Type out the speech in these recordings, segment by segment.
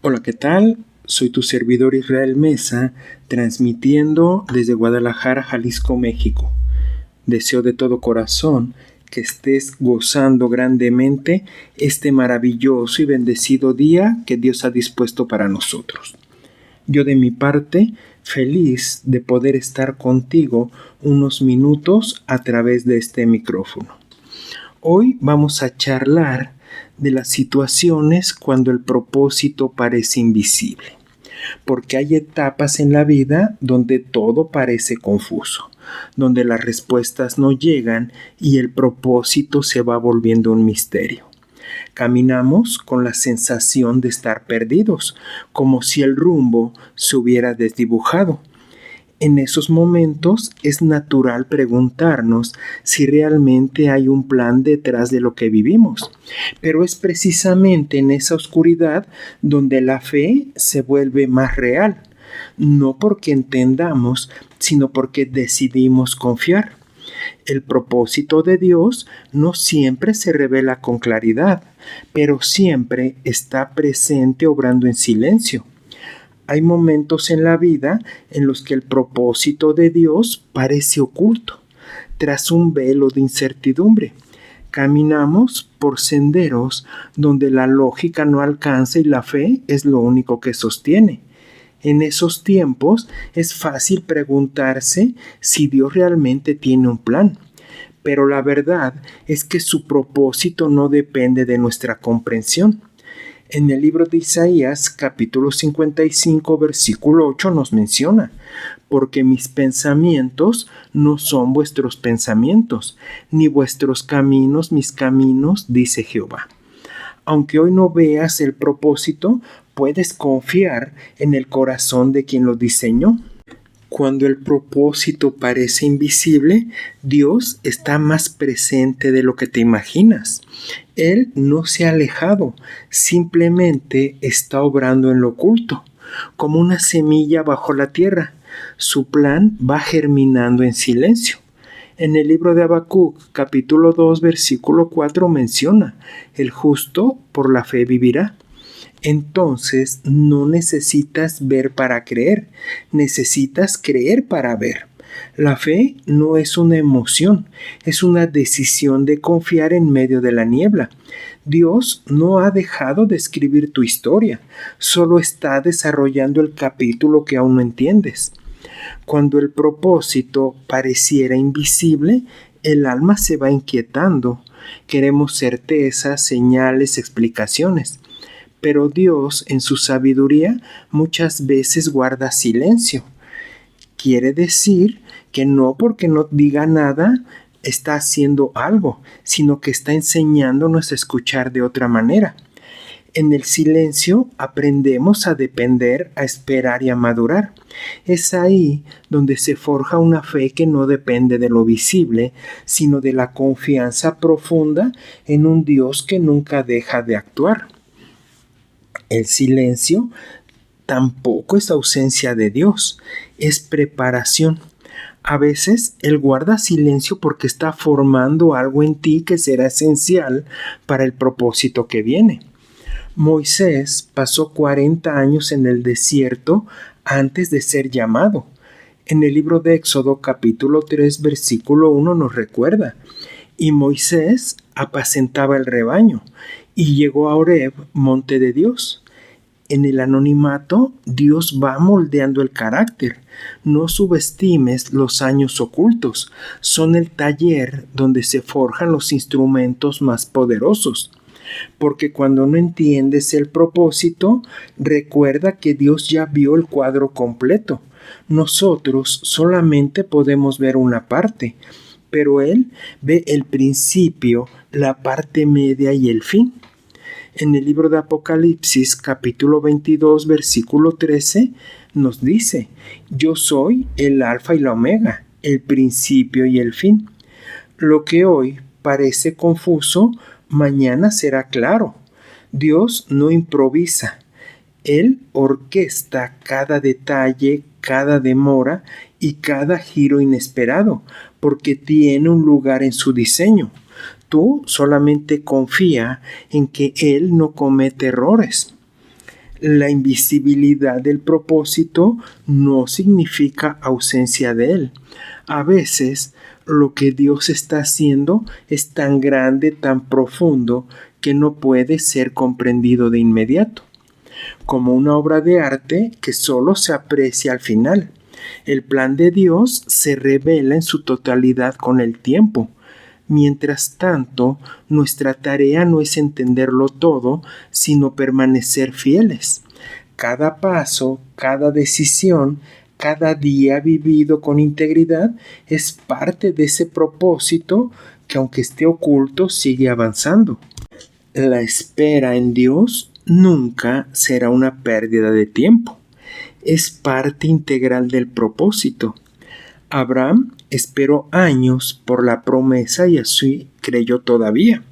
Hola, ¿qué tal? Soy tu servidor Israel Mesa, transmitiendo desde Guadalajara, Jalisco, México. Deseo de todo corazón que estés gozando grandemente este maravilloso y bendecido día que Dios ha dispuesto para nosotros. Yo de mi parte, feliz de poder estar contigo unos minutos a través de este micrófono. Hoy vamos a charlar de las situaciones cuando el propósito parece invisible, porque hay etapas en la vida donde todo parece confuso, donde las respuestas no llegan y el propósito se va volviendo un misterio. Caminamos con la sensación de estar perdidos, como si el rumbo se hubiera desdibujado. En esos momentos es natural preguntarnos si realmente hay un plan detrás de lo que vivimos. Pero es precisamente en esa oscuridad donde la fe se vuelve más real. No porque entendamos, sino porque decidimos confiar. El propósito de Dios no siempre se revela con claridad, pero siempre está presente obrando en silencio. Hay momentos en la vida en los que el propósito de Dios parece oculto, tras un velo de incertidumbre. Caminamos por senderos donde la lógica no alcanza y la fe es lo único que sostiene. En esos tiempos es fácil preguntarse si Dios realmente tiene un plan. Pero la verdad es que su propósito no depende de nuestra comprensión. En el libro de Isaías, capítulo 55, versículo 8 nos menciona: porque mis pensamientos no son vuestros pensamientos, ni vuestros caminos mis caminos, dice Jehová. Aunque hoy no veas el propósito, puedes confiar en el corazón de quien lo diseñó. Cuando el propósito parece invisible, Dios está más presente de lo que te imaginas. Él no se ha alejado, simplemente está obrando en lo oculto, como una semilla bajo la tierra. Su plan va germinando en silencio. En el libro de Habacuc, capítulo 2, versículo 4 menciona: el justo por la fe vivirá. Entonces no necesitas ver para creer, necesitas creer para ver. La fe no es una emoción, es una decisión de confiar en medio de la niebla. Dios no ha dejado de escribir tu historia, solo está desarrollando el capítulo que aún no entiendes. Cuando el propósito pareciera invisible, el alma se va inquietando. Queremos certezas, señales, explicaciones. Pero Dios, en su sabiduría, muchas veces guarda silencio. Quiere decir que no porque no diga nada está haciendo algo, sino que está enseñándonos a escuchar de otra manera. En el silencio aprendemos a depender, a esperar y a madurar. Es ahí donde se forja una fe que no depende de lo visible, sino de la confianza profunda en un Dios que nunca deja de actuar. El silencio tampoco es ausencia de Dios, es preparación. A veces Él guarda silencio porque está formando algo en ti que será esencial para el propósito que viene. Moisés pasó 40 años en el desierto antes de ser llamado. En el libro de Éxodo capítulo 3 versículo 1 nos recuerda: y Moisés apacentaba el rebaño y llegó a Horeb, monte de Dios. En el anonimato, Dios va moldeando el carácter. No subestimes los años ocultos. Son el taller donde se forjan los instrumentos más poderosos. Porque cuando no entiendes el propósito, recuerda que Dios ya vio el cuadro completo. Nosotros solamente podemos ver una parte, pero Él ve el principio, la parte media y el fin. En el libro de Apocalipsis, capítulo 22, versículo 13, nos dice: yo soy el Alfa y la Omega, el principio y el fin. Lo que hoy parece confuso, mañana será claro. Dios no improvisa. Él orquesta cada detalle, cada demora y cada giro inesperado, porque tiene un lugar en su diseño. Tú solamente confía en que Él no comete errores. La invisibilidad del propósito no significa ausencia de él. A veces, lo que Dios está haciendo es tan grande, tan profundo, que no puede ser comprendido de inmediato, como una obra de arte que solo se aprecia al final. El plan de Dios se revela en su totalidad con el tiempo. Mientras tanto, nuestra tarea no es entenderlo todo, sino permanecer fieles. Cada paso, cada decisión, cada día vivido con integridad es parte de ese propósito que, aunque esté oculto, sigue avanzando. La espera en Dios nunca será una pérdida de tiempo. Es parte integral del propósito. Abraham esperó años por la promesa y así creyó todavía.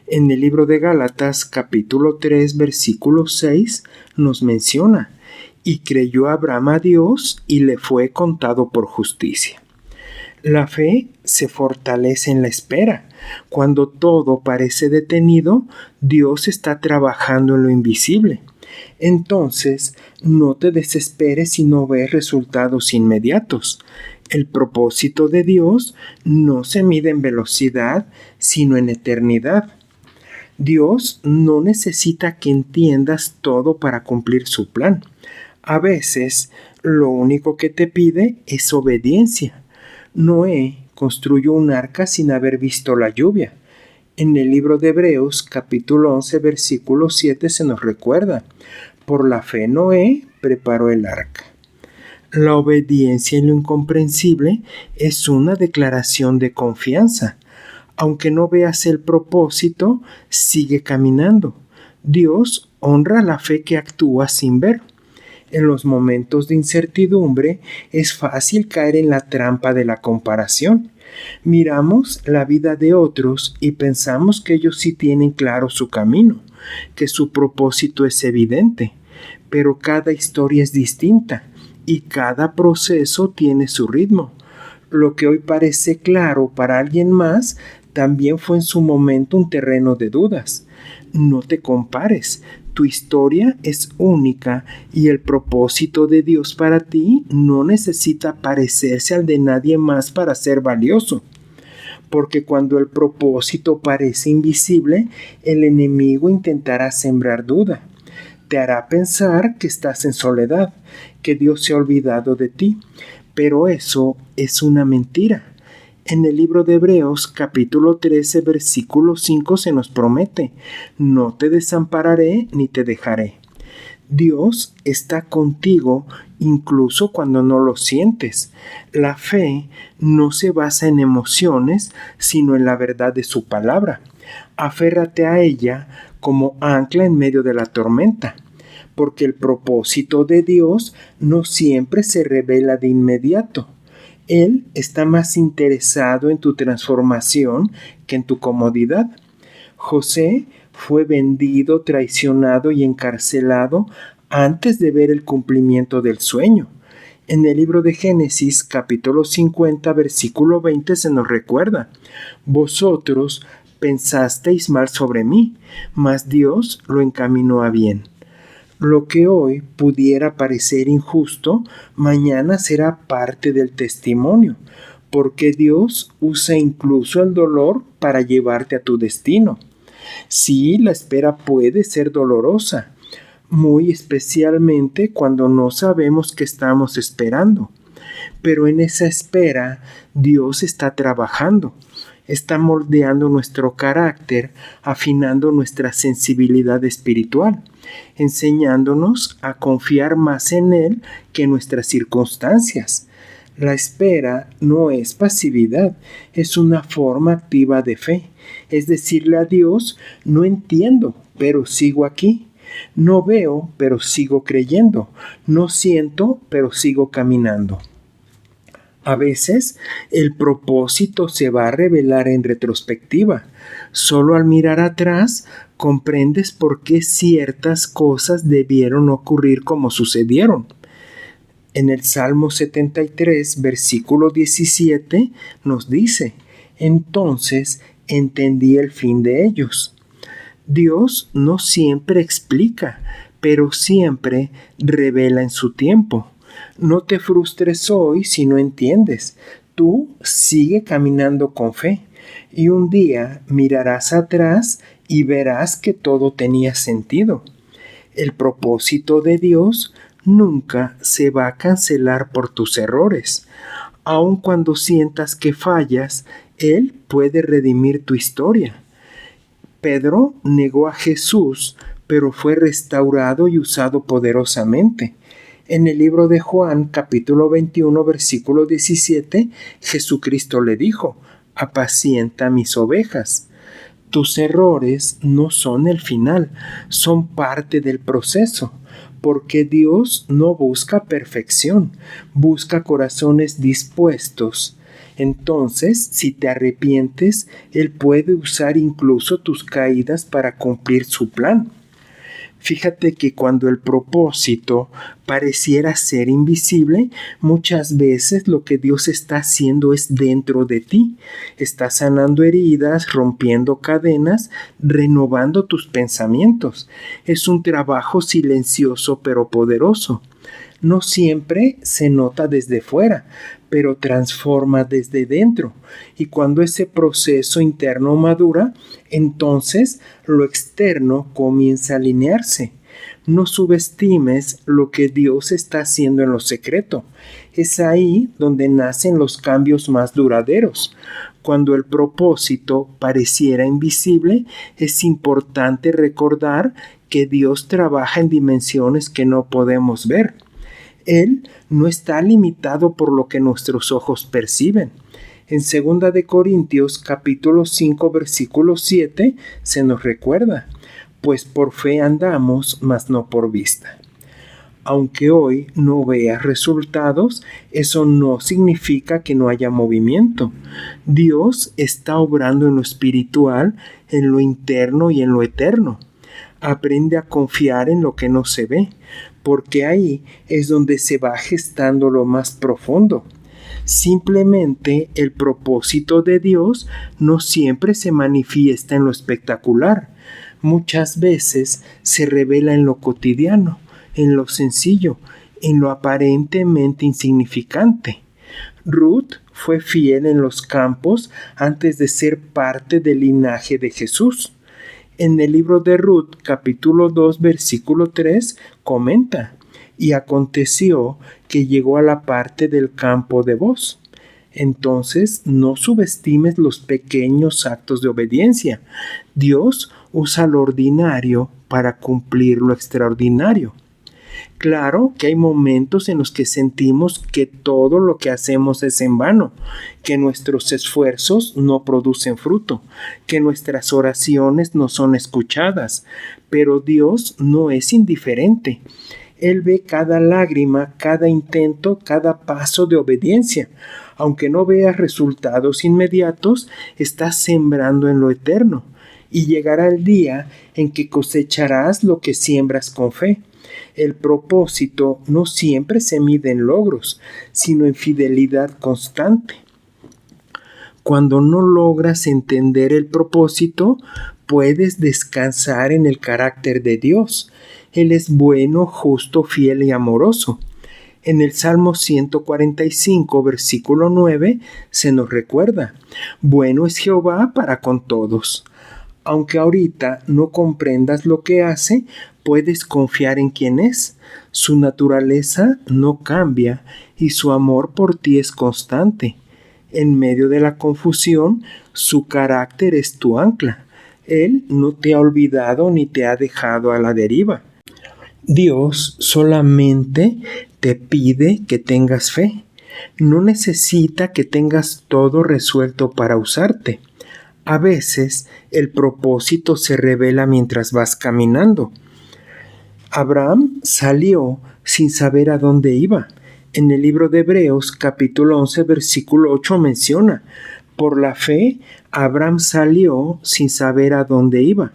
En el libro de Gálatas capítulo 3 versículo 6 nos menciona: y creyó Abraham a Dios y le fue contado por justicia. La fe se fortalece en la espera. Cuando todo parece detenido, Dios está trabajando en lo invisible. Entonces, no te desesperes si no ves resultados inmediatos. El propósito de Dios no se mide en velocidad, sino en eternidad. Dios no necesita que entiendas todo para cumplir su plan. A veces, lo único que te pide es obediencia. Noé construyó un arca sin haber visto la lluvia. En el libro de Hebreos, capítulo 11, versículo 7, se nos recuerda: por la fe Noé preparó el arca. La obediencia en lo incomprensible es una declaración de confianza. Aunque no veas el propósito, sigue caminando. Dios honra la fe que actúa sin ver. En los momentos de incertidumbre es fácil caer en la trampa de la comparación. Miramos la vida de otros y pensamos que ellos sí tienen claro su camino, que su propósito es evidente, pero cada historia es distinta y cada proceso tiene su ritmo. Lo que hoy parece claro para alguien más también fue en su momento un terreno de dudas. No te compares. Tu historia es única y el propósito de Dios para ti no necesita parecerse al de nadie más para ser valioso. Porque cuando el propósito parece invisible, el enemigo intentará sembrar duda. Te hará pensar que estás en soledad, que Dios se ha olvidado de ti. Pero eso es una mentira. En el libro de Hebreos, capítulo 13, versículo 5 se nos promete: no te desampararé ni te dejaré. Dios está contigo incluso cuando no lo sientes. La fe no se basa en emociones, sino en la verdad de su palabra. Aférrate a ella como ancla en medio de la tormenta, porque el propósito de Dios no siempre se revela de inmediato. Él está más interesado en tu transformación que en tu comodidad. José fue vendido, traicionado y encarcelado antes de ver el cumplimiento del sueño. En el libro de Génesis, capítulo 50, versículo 20, se nos recuerda: vosotros pensasteis mal sobre mí, mas Dios lo encaminó a bien. Lo que hoy pudiera parecer injusto, mañana será parte del testimonio, porque Dios usa incluso el dolor para llevarte a tu destino. Sí, la espera puede ser dolorosa, muy especialmente cuando no sabemos qué estamos esperando. Pero en esa espera, Dios está trabajando. Está moldeando nuestro carácter, afinando nuestra sensibilidad espiritual, enseñándonos a confiar más en Él que en nuestras circunstancias. La espera no es pasividad, es una forma activa de fe. Es decirle a Dios: no entiendo, pero sigo aquí. No veo, pero sigo creyendo. No siento, pero sigo caminando. A veces el propósito se va a revelar en retrospectiva. Solo al mirar atrás comprendes por qué ciertas cosas debieron ocurrir como sucedieron. En el Salmo 73, versículo 17, nos dice: entonces entendí el fin de ellos. Dios no siempre explica, pero siempre revela en su tiempo. No te frustres hoy si no entiendes. Tú sigue caminando con fe y un día mirarás atrás y verás que todo tenía sentido. El propósito de Dios nunca se va a cancelar por tus errores. Aun cuando sientas que fallas, Él puede redimir tu historia. Pedro negó a Jesús, pero fue restaurado y usado poderosamente. En el libro de Juan, capítulo 21, versículo 17, Jesucristo le dijo: apacienta mis ovejas. Tus errores no son el final, son parte del proceso, porque Dios no busca perfección, busca corazones dispuestos. Entonces, si te arrepientes, Él puede usar incluso tus caídas para cumplir su plan. Fíjate que cuando el propósito pareciera ser invisible, muchas veces lo que Dios está haciendo es dentro de ti. Está sanando heridas, rompiendo cadenas, renovando tus pensamientos. Es un trabajo silencioso pero poderoso. No siempre se nota desde fuera, pero transforma desde dentro. Y cuando ese proceso interno madura, entonces lo externo comienza a alinearse. No subestimes lo que Dios está haciendo en lo secreto. Es ahí donde nacen los cambios más duraderos. Cuando el propósito pareciera invisible, es importante recordar que Dios trabaja en dimensiones que no podemos ver. Él no está limitado por lo que nuestros ojos perciben. En 2 de Corintios capítulo 5 versículo 7 se nos recuerda: pues por fe andamos, mas no por vista. Aunque hoy no veas resultados, eso no significa que no haya movimiento. Dios está obrando en lo espiritual, en lo interno y en lo eterno. Aprende a confiar en lo que no se ve, porque ahí es donde se va gestando lo más profundo. Simplemente el propósito de Dios no siempre se manifiesta en lo espectacular. Muchas veces se revela en lo cotidiano, en lo sencillo, en lo aparentemente insignificante. Ruth fue fiel en los campos antes de ser parte del linaje de Jesús. En el libro de Ruth, capítulo 2, versículo 3, comenta: y aconteció que llegó a la parte del campo de Booz. Entonces, no subestimes los pequeños actos de obediencia. Dios usa lo ordinario para cumplir lo extraordinario. Claro que hay momentos en los que sentimos que todo lo que hacemos es en vano, que nuestros esfuerzos no producen fruto, que nuestras oraciones no son escuchadas, pero Dios no es indiferente. Él ve cada lágrima, cada intento, cada paso de obediencia. Aunque no veas resultados inmediatos, estás sembrando en lo eterno, y llegará el día en que cosecharás lo que siembras con fe. El propósito no siempre se mide en logros, sino en fidelidad constante. Cuando no logras entender el propósito, puedes descansar en el carácter de Dios. Él es bueno, justo, fiel y amoroso. En el Salmo 145, versículo 9, se nos recuerda: bueno es Jehová para con todos. Aunque ahorita no comprendas lo que hace, puedes confiar en quién es. Su naturaleza no cambia y su amor por ti es constante. En medio de la confusión, su carácter es tu ancla. Él no te ha olvidado ni te ha dejado a la deriva. Dios solamente te pide que tengas fe. No necesita que tengas todo resuelto para usarte. A veces el propósito se revela mientras vas caminando. Abraham salió sin saber a dónde iba. En el libro de Hebreos, capítulo 11, versículo 8 menciona: por la fe, Abraham salió sin saber a dónde iba.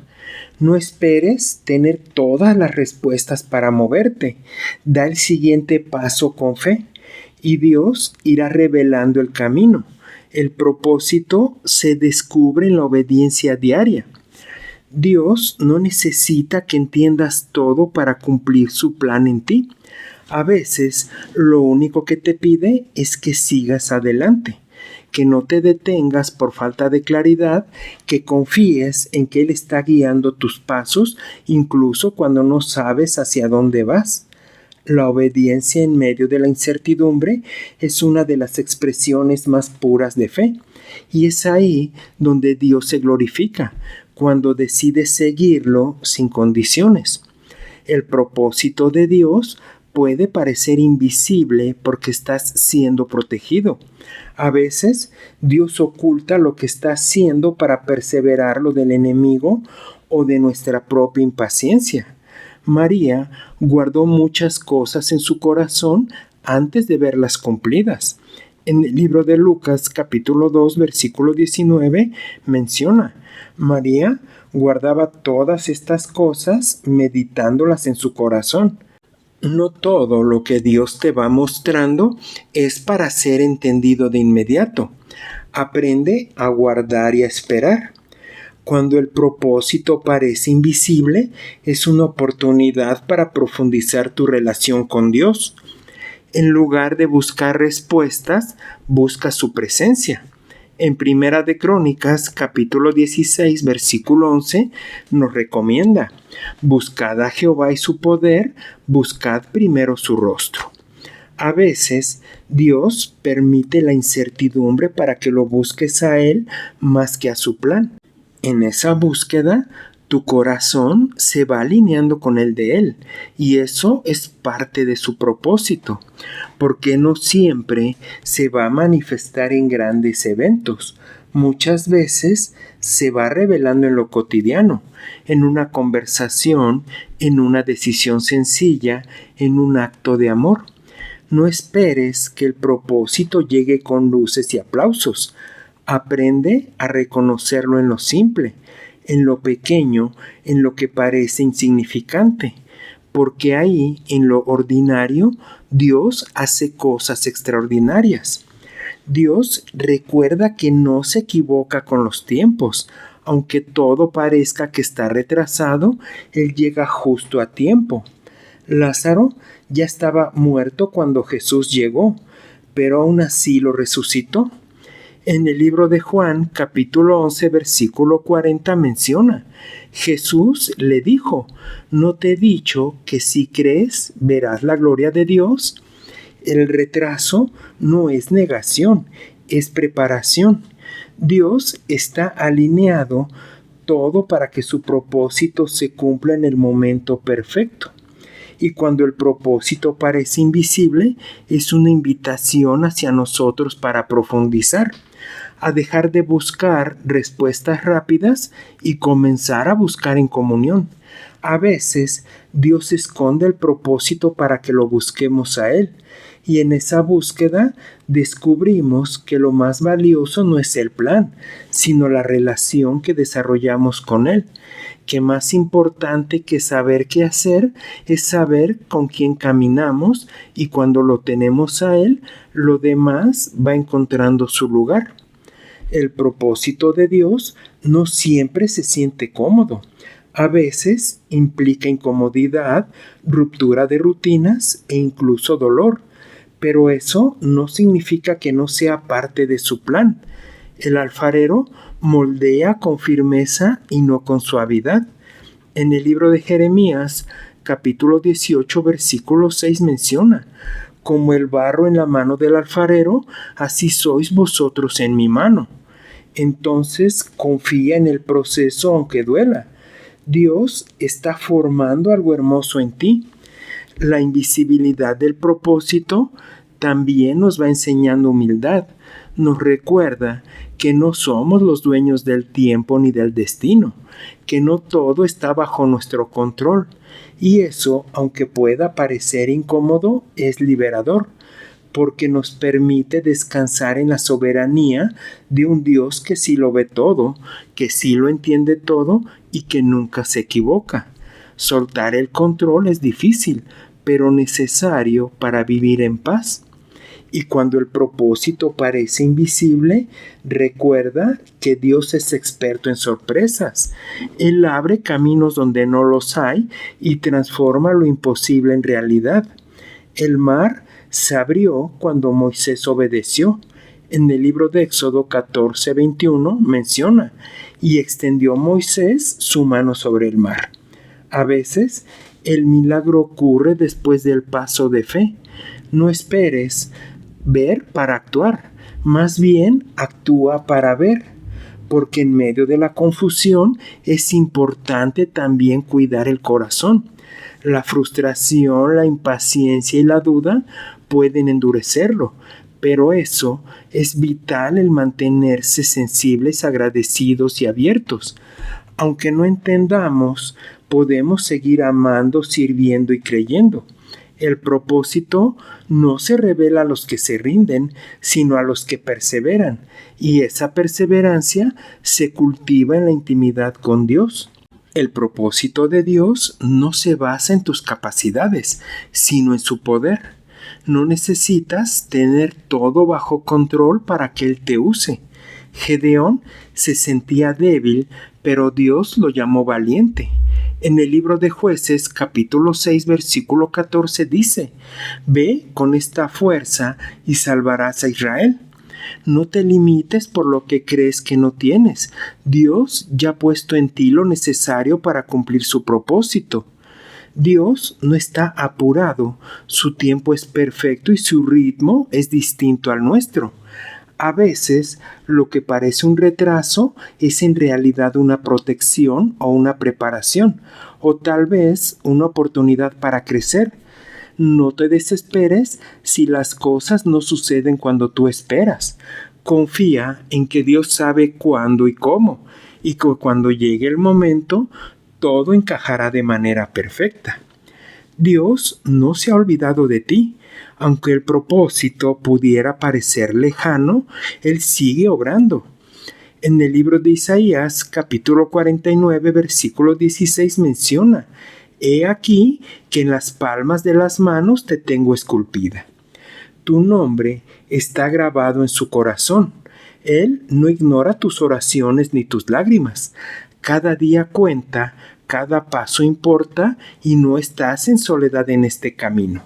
No esperes tener todas las respuestas para moverte. Da el siguiente paso con fe y Dios irá revelando el camino. El propósito se descubre en la obediencia diaria. Dios no necesita que entiendas todo para cumplir su plan en ti. A veces lo único que te pide es que sigas adelante, que no te detengas por falta de claridad, que confíes en que Él está guiando tus pasos, incluso cuando no sabes hacia dónde vas. La obediencia en medio de la incertidumbre es una de las expresiones más puras de fe, y es ahí donde Dios se glorifica, cuando decides seguirlo sin condiciones. El propósito de Dios puede parecer invisible porque estás siendo protegido. A veces Dios oculta lo que está haciendo para perseverar lo del enemigo o de nuestra propia impaciencia. María guardó muchas cosas en su corazón antes de verlas cumplidas. En el libro de Lucas, capítulo 2, versículo 19, menciona: María guardaba todas estas cosas meditándolas en su corazón. No todo lo que Dios te va mostrando es para ser entendido de inmediato. Aprende a guardar y a esperar. Cuando el propósito parece invisible, es una oportunidad para profundizar tu relación con Dios. En lugar de buscar respuestas, busca su presencia. En Primera de Crónicas, capítulo 16, versículo 11, nos recomienda: buscad a Jehová y su poder, buscad primero su rostro. A veces, Dios permite la incertidumbre para que lo busques a Él más que a su plan. En esa búsqueda, tu corazón se va alineando con el de Él, y eso es parte de su propósito, porque no siempre se va a manifestar en grandes eventos. Muchas veces se va revelando en lo cotidiano, en una conversación, en una decisión sencilla, en un acto de amor. No esperes que el propósito llegue con luces y aplausos. Aprende a reconocerlo en lo simple, en lo pequeño, en lo que parece insignificante, porque ahí, en lo ordinario, Dios hace cosas extraordinarias. Dios recuerda que no se equivoca con los tiempos. Aunque todo parezca que está retrasado, Él llega justo a tiempo. Lázaro ya estaba muerto cuando Jesús llegó, pero aún así lo resucitó. En el libro de Juan, capítulo 11, versículo 40 menciona: Jesús le dijo: ¿no te he dicho que si crees verás la gloria de Dios? El retraso no es negación, es preparación. Dios está alineado todo para que su propósito se cumpla en el momento perfecto. Y cuando el propósito parece invisible, es una invitación hacia nosotros para profundizar, a dejar de buscar respuestas rápidas y comenzar a buscar en comunión. A veces Dios esconde el propósito para que lo busquemos a Él, y en esa búsqueda descubrimos que lo más valioso no es el plan, sino la relación que desarrollamos con Él. Que más importante que saber qué hacer es saber con quién caminamos, y cuando lo tenemos a Él, lo demás va encontrando su lugar. El propósito de Dios no siempre se siente cómodo. A veces implica incomodidad, ruptura de rutinas e incluso dolor. Pero eso no significa que no sea parte de su plan. El alfarero moldea con firmeza y no con suavidad. En el libro de Jeremías, capítulo 18, versículo 6 menciona: como el barro en la mano del alfarero, así sois vosotros en mi mano. Entonces confía en el proceso aunque duela. Dios está formando algo hermoso en ti. La invisibilidad del propósito también nos va enseñando humildad. Nos recuerda que no somos los dueños del tiempo ni del destino, que no todo está bajo nuestro control. Y eso, aunque pueda parecer incómodo, es liberador, porque nos permite descansar en la soberanía de un Dios que sí lo ve todo, que sí lo entiende todo y que nunca se equivoca. Soltar el control es difícil, pero necesario para vivir en paz. Y cuando el propósito parece invisible, recuerda que Dios es experto en sorpresas. Él abre caminos donde no los hay y transforma lo imposible en realidad. El mar se abrió cuando Moisés obedeció. En el libro de Éxodo 14:21 menciona: y extendió Moisés su mano sobre el mar. A veces, el milagro ocurre después del paso de fe. No esperes ver para actuar, más bien actúa para ver, porque en medio de la confusión es importante también cuidar el corazón. La frustración, la impaciencia y la duda pueden endurecerlo, pero eso es vital, el mantenerse sensibles, agradecidos y abiertos. Aunque no entendamos, podemos seguir amando, sirviendo y creyendo. El propósito no se revela a los que se rinden, sino a los que perseveran, y esa perseverancia se cultiva en la intimidad con Dios. El propósito de Dios no se basa en tus capacidades, sino en su poder. No necesitas tener todo bajo control para que Él te use. Gedeón se sentía débil, pero Dios lo llamó valiente. En el libro de Jueces, capítulo 6, versículo 14 dice: ve con esta fuerza y salvarás a Israel. No te limites por lo que crees que no tienes. Dios ya ha puesto en ti lo necesario para cumplir su propósito. Dios no está apurado, su tiempo es perfecto y su ritmo es distinto al nuestro. A veces, lo que parece un retraso es en realidad una protección o una preparación, o tal vez una oportunidad para crecer. No te desesperes si las cosas no suceden cuando tú esperas. Confía en que Dios sabe cuándo y cómo, y que cuando llegue el momento, todo encajará de manera perfecta. Dios no se ha olvidado de ti. Aunque el propósito pudiera parecer lejano, Él sigue obrando. En el libro de Isaías, capítulo 49, versículo 16 menciona: he aquí que en las palmas de las manos te tengo esculpida. Tu nombre está grabado en su corazón. Él no ignora tus oraciones ni tus lágrimas. Cada día cuenta, cada paso importa y no estás en soledad en este camino.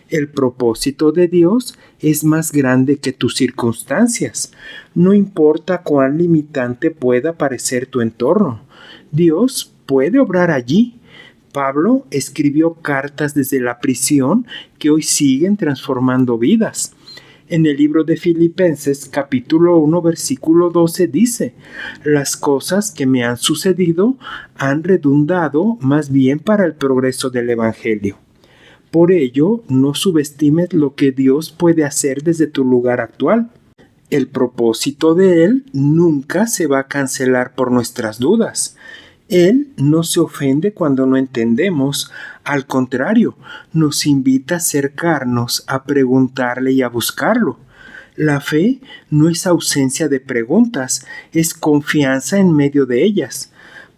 El propósito de Dios es más grande que tus circunstancias. No importa cuán limitante pueda parecer tu entorno, Dios puede obrar allí. Pablo escribió cartas desde la prisión que hoy siguen transformando vidas. En el libro de Filipenses, capítulo 1, versículo 12 dice: las cosas que me han sucedido han redundado más bien para el progreso del Evangelio. Por ello, no subestimes lo que Dios puede hacer desde tu lugar actual. El propósito de Él nunca se va a cancelar por nuestras dudas. Él no se ofende cuando no entendemos. Al contrario, nos invita a acercarnos, a preguntarle y a buscarlo. La fe no es ausencia de preguntas, es confianza en medio de ellas.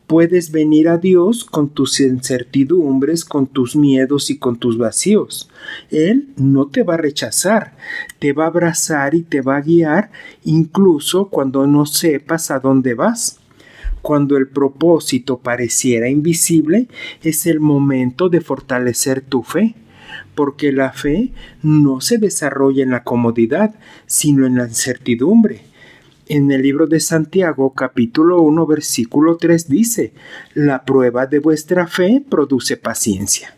Puedes venir a Dios con tus incertidumbres, con tus miedos y con tus vacíos. Él no te va a rechazar, te va a abrazar y te va a guiar, incluso cuando no sepas a dónde vas. Cuando el propósito pareciera invisible, es el momento de fortalecer tu fe, porque la fe no se desarrolla en la comodidad, sino en la incertidumbre. En el libro de Santiago, capítulo 1, versículo 3 dice: la prueba de vuestra fe produce paciencia.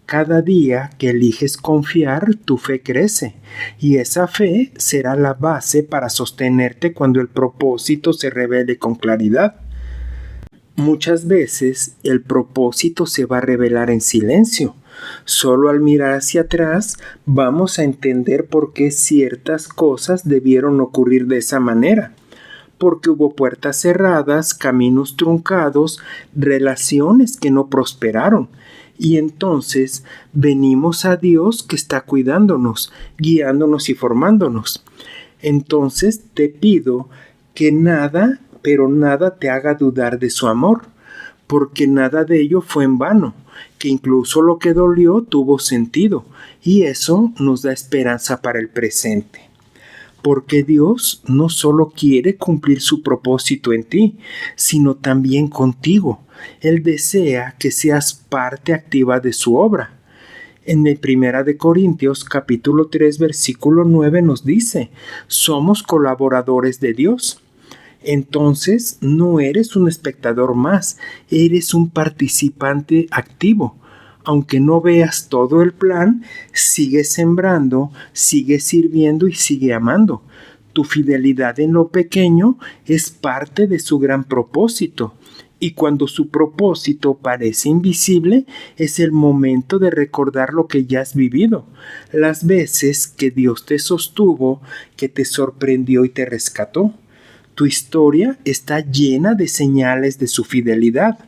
Cada día que eliges confiar, tu fe crece, y esa fe será la base para sostenerte cuando el propósito se revele con claridad. Muchas veces el propósito se va a revelar en silencio. Solo al mirar hacia atrás vamos a entender por qué ciertas cosas debieron ocurrir de esa manera. Porque hubo puertas cerradas, caminos truncados, relaciones que no prosperaron. Y entonces venimos a Dios que está cuidándonos, guiándonos y formándonos. Entonces te pido que nada, pero nada te haga dudar de su amor, porque nada de ello fue en vano. que incluso lo que dolió tuvo sentido, y eso nos da esperanza para el presente. Porque Dios no solo quiere cumplir su propósito en ti, sino también contigo. Él desea que seas parte activa de su obra. En el 1 de Corintios capítulo 3 versículo 9 nos dice: somos colaboradores de Dios. Entonces no eres un espectador más, eres un participante activo. Aunque no veas todo el plan, sigue sembrando, sigue sirviendo y sigue amando. Tu fidelidad en lo pequeño es parte de su gran propósito. Y cuando su propósito parece invisible, es el momento de recordar lo que ya has vivido, las veces que Dios te sostuvo, que te sorprendió y te rescató. Tu historia está llena de señales de su fidelidad.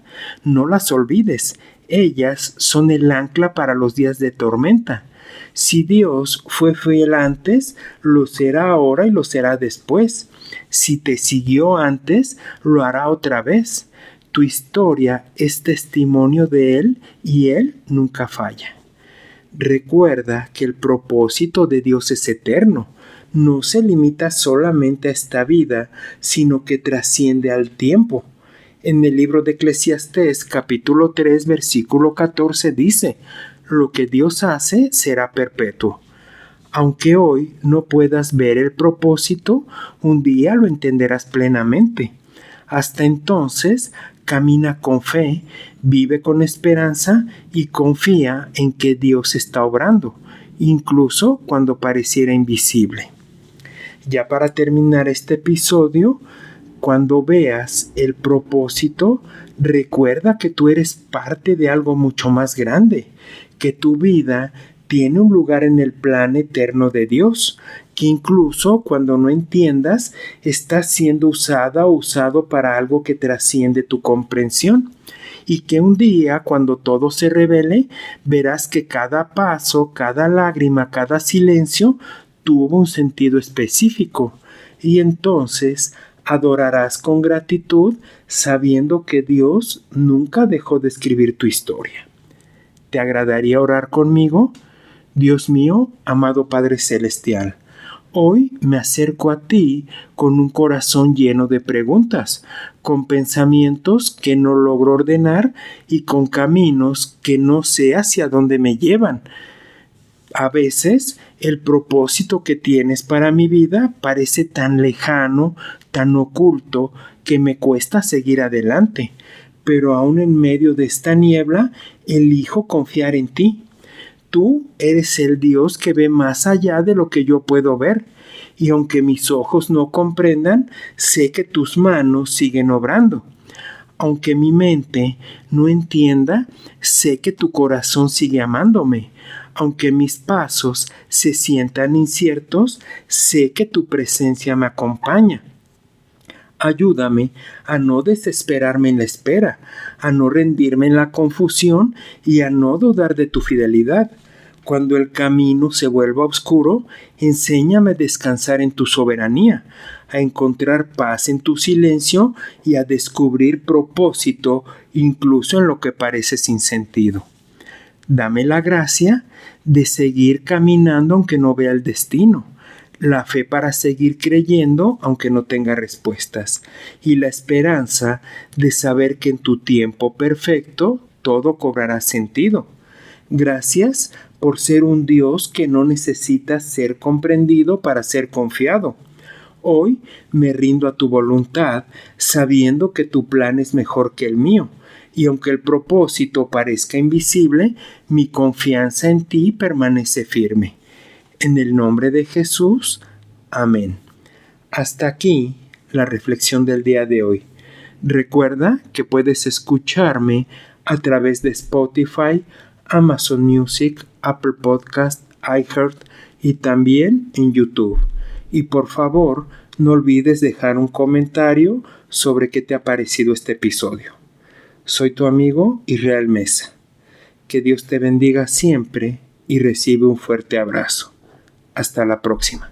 No las olvides. Ellas son el ancla para los días de tormenta. Si Dios fue fiel antes, lo será ahora y lo será después. Si te siguió antes, lo hará otra vez. Tu historia es testimonio de Él y Él nunca falla. Recuerda que el propósito de Dios es eterno. No se limita solamente a esta vida, sino que trasciende al tiempo. En el libro de Eclesiastés, capítulo 3, versículo 14, dice: lo que Dios hace será perpetuo. Aunque hoy no puedas ver el propósito, un día lo entenderás plenamente. Hasta entonces, camina con fe, vive con esperanza y confía en que Dios está obrando, incluso cuando pareciera invisible. Ya para terminar este episodio, cuando veas el propósito, recuerda que tú eres parte de algo mucho más grande, que tu vida tiene un lugar en el plan eterno de Dios, que incluso cuando no entiendas, está siendo usada o usado para algo que trasciende tu comprensión. Y que un día, cuando todo se revele, verás que cada paso, cada lágrima, cada silencio tuvo un sentido específico. Y entonces adorarás con gratitud, sabiendo que Dios nunca dejó de escribir tu historia. ¿Te agradaría orar conmigo? Dios mío, amado Padre Celestial, hoy me acerco a ti con un corazón lleno de preguntas, con pensamientos que no logro ordenar y con caminos que no sé hacia dónde me llevan. A veces el propósito que tienes para mi vida parece tan lejano, tan oculto, que me cuesta seguir adelante. Pero aún en medio de esta niebla, elijo confiar en ti. Tú eres el Dios que ve más allá de lo que yo puedo ver. Y aunque mis ojos no comprendan, sé que tus manos siguen obrando. Aunque mi mente no entienda, sé que tu corazón sigue amándome. Aunque mis pasos se sientan inciertos, sé que tu presencia me acompaña. Ayúdame a no desesperarme en la espera, a no rendirme en la confusión y a no dudar de tu fidelidad. Cuando el camino se vuelva oscuro, enséñame a descansar en tu soberanía, a encontrar paz en tu silencio y a descubrir propósito incluso en lo que parece sin sentido. Dame la gracia de seguir caminando aunque no vea el destino, la fe para seguir creyendo aunque no tenga respuestas, y la esperanza de saber que en tu tiempo perfecto todo cobrará sentido. Gracias por ser un Dios que no necesita ser comprendido para ser confiado. Hoy me rindo a tu voluntad, sabiendo que tu plan es mejor que el mío. Y aunque el propósito parezca invisible, mi confianza en ti permanece firme. En el nombre de Jesús, amén. Hasta aquí la reflexión del día de hoy. Recuerda que puedes escucharme a través de Spotify, Amazon Music, Apple Podcast, iHeart y también en YouTube. Y por favor, no olvides dejar un comentario sobre qué te ha parecido este episodio. Soy tu amigo Israel Mesa. Que Dios te bendiga siempre y recibe un fuerte abrazo. Hasta la próxima.